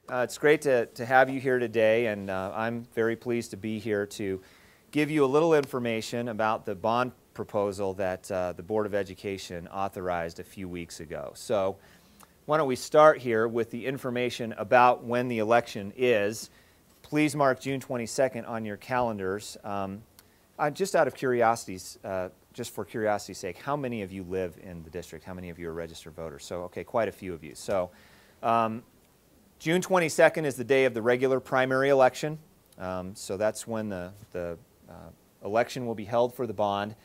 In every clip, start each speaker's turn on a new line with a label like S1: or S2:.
S1: It's great to have you here today, and I'm very pleased to be here to give you a little information about the bond proposal that the Board of Education authorized a few weeks ago. So why don't we start here with the information about when the election is. Please mark June 22nd on your calendars. Just out of curiosity, just for curiosity's sake, how many of you live in the district? How many of you are registered voters? So, okay, quite a few of you. So, June 22nd is the day of the regular primary election. So that's when the election will be held for the bond.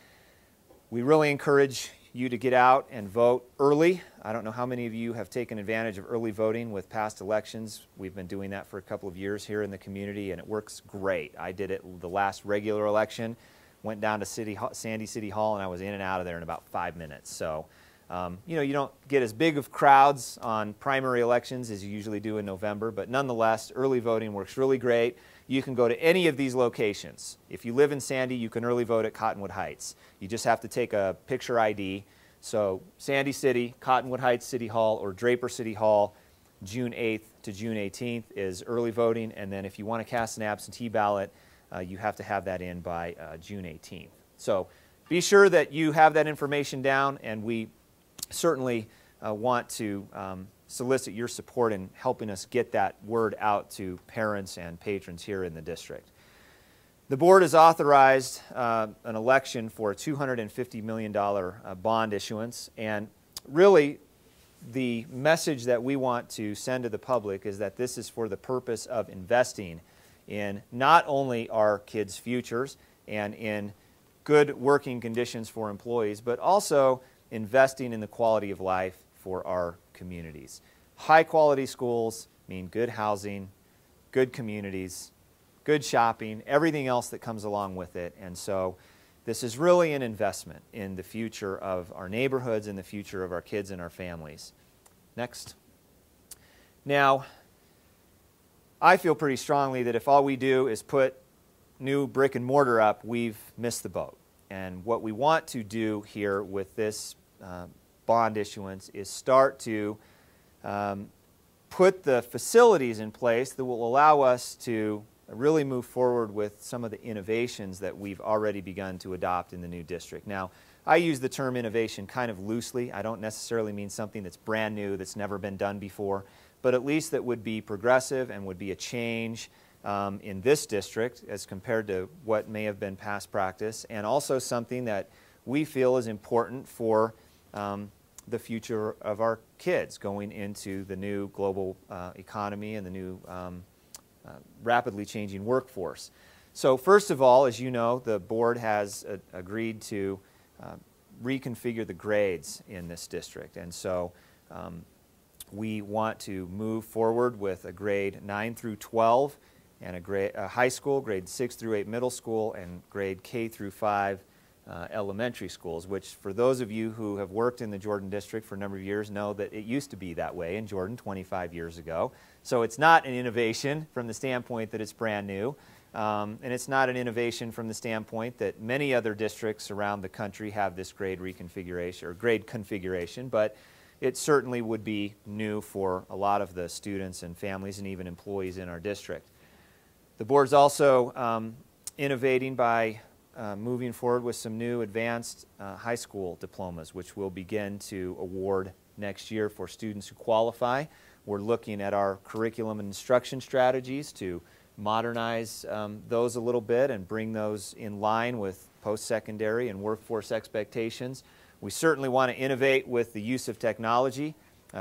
S1: We really encourage you to get out and vote early. I don't know how many of you have taken advantage of early voting with past elections. We've been doing that for a couple of years here in the community, and it works great. I did it the last regular election, went down to Sandy City Hall, and I was in and out of there in about 5 minutes. So, you know, you don't get as big of crowds on primary elections as you usually do in November, but nonetheless, early voting works really great. You can go to any of these locations. If you live in Sandy, you can early vote at Cottonwood Heights. You just have to take a picture ID. So Sandy City, Cottonwood Heights City Hall, or Draper City Hall, June 8th to June 18th is early voting. And then if you want to cast an absentee ballot, you have to have that in by June 18th. So be sure that you have that information down, and we certainly want to solicit your support in helping us get that word out to parents and patrons here in the district. The board has authorized an election for a $250 million bond issuance, and really the message that we want to send to the public is that this is for the purpose of investing in not only our kids' futures and in good working conditions for employees, but also investing in the quality of life for our communities. High quality schools mean good housing, good communities, good shopping, everything else that comes along with it. And so this is really an investment in the future of our neighborhoods and the future of our kids and our families. Next. Now, I feel pretty strongly that if all we do is put new brick and mortar up, we've missed the boat. And what we want to do here with this bond issuance is start to put the facilities in place that will allow us to really move forward with some of the innovations that we've already begun to adopt in the new district. Now, I use the term innovation kind of loosely. I don't necessarily mean something that's brand new, that's never been done before, but at least that would be progressive and would be a change in this district as compared to what may have been past practice, and also something that we feel is important for the future of our kids going into the new global economy and the new rapidly changing workforce. So first of all, as you know, the board has agreed to reconfigure the grades in this district, and so we want to move forward with a grade 9 through 12 and a high school, grade 6 through 8 middle school, and grade K through 5 elementary schools, which for those of you who have worked in the Jordan district for a number of years know that it used to be that way in Jordan 25 years ago. So it's not an innovation from the standpoint that it's brand new, and it's not an innovation from the standpoint that many other districts around the country have this grade reconfiguration or grade configuration, but it certainly would be new for a lot of the students and families and even employees in our district. The board's also innovating by moving forward with some new advanced high school diplomas, which we'll begin to award next year for students who qualify. We're looking at our curriculum and instruction strategies to modernize those a little bit and bring those in line with post-secondary and workforce expectations. We certainly want to innovate with the use of technology.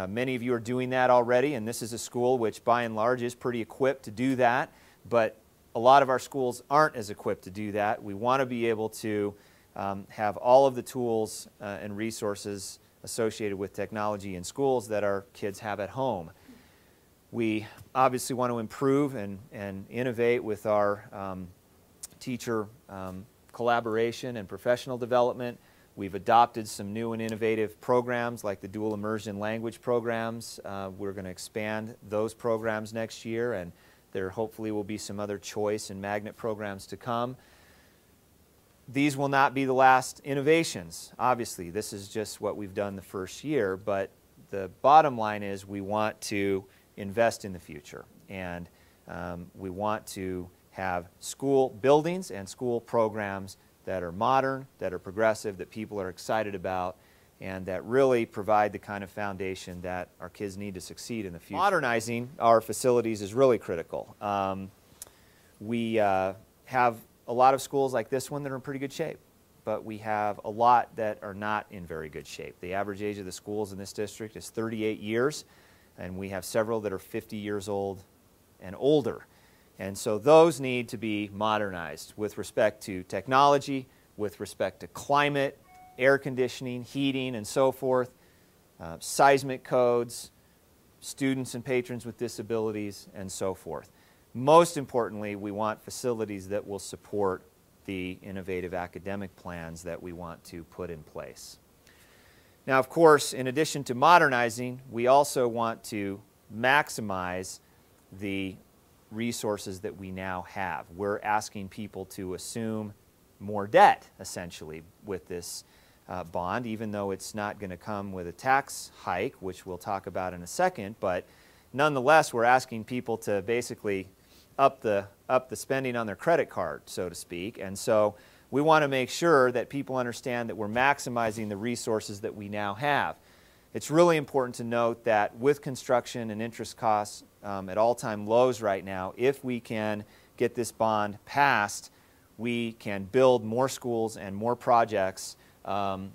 S1: Many of you are doing that already, and this is a school which by and large is pretty equipped to do that, but a lot of our schools aren't as equipped to do that. We want to be able to have all of the tools and resources associated with technology in schools that our kids have at home. We obviously want to improve and innovate with our teacher collaboration and professional development. We've adopted some new and innovative programs like the dual immersion language programs. We're going to expand those programs next year, and there hopefully will be some other choice and magnet programs to come. These will not be the last innovations. Obviously, this is just what we've done the first year, but the bottom line is we want to invest in the future. And we want to have school buildings and school programs that are modern, that are progressive, that people are excited about, and that really provide the kind of foundation that our kids need to succeed in the future. Modernizing our facilities is really critical. We have a lot of schools like this one that are in pretty good shape, but we have a lot that are not in very good shape. The average age of the schools in this district is 38 years, and we have several that are 50 years old and older. And so those need to be modernized with respect to technology, with respect to climate, air conditioning, heating, and so forth, seismic codes, students and patrons with disabilities, and so forth. Most importantly, we want facilities that will support the innovative academic plans that we want to put in place. Now, of course, in addition to modernizing, we also want to maximize the resources that we now have. We're asking people to assume more debt, essentially, with this bond, even though it's not going to come with a tax hike, which we'll talk about in a second, but nonetheless, we're asking people to basically up the spending on their credit card, so to speak. And so we want to make sure that people understand that we're maximizing the resources that we now have. It's really important to note that with construction and interest costs at all-time lows right now, if we can get this bond passed, we can build more schools and more projects with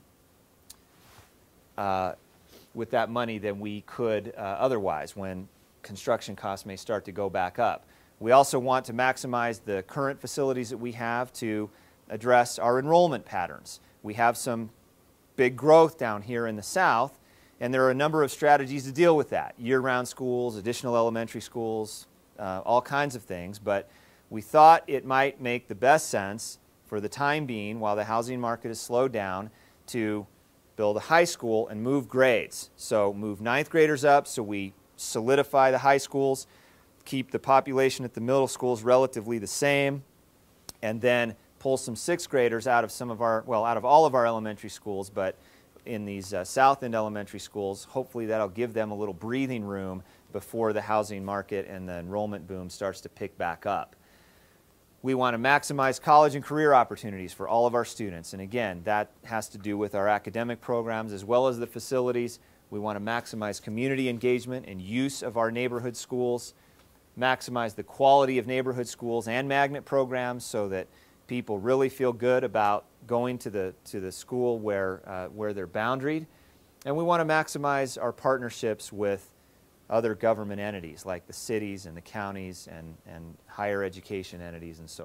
S1: that money than we could otherwise when construction costs may start to go back up. We also want to maximize the current facilities that we have to address our enrollment patterns. We have some big growth down here in the south, and there are a number of strategies to deal with that. Year-round schools, additional elementary schools, all kinds of things. But we thought it might make the best sense for the time being, while the housing market is slowed down, to build a high school and move grades. So move ninth graders up so we solidify the high schools, keep the population at the middle schools relatively the same, and then pull some sixth graders out of some of our, well, out of all of our elementary schools, but in these South End elementary schools, hopefully that'll give them a little breathing room before the housing market and the enrollment boom starts to pick back up. We want to maximize college and career opportunities for all of our students, and again, that has to do with our academic programs as well as the facilities. We want to maximize community engagement and use of our neighborhood schools, maximize the quality of neighborhood schools and magnet programs so that people really feel good about going to the school where they're boundaried. And we want to maximize our partnerships with other government entities like the cities and the counties and higher education entities and so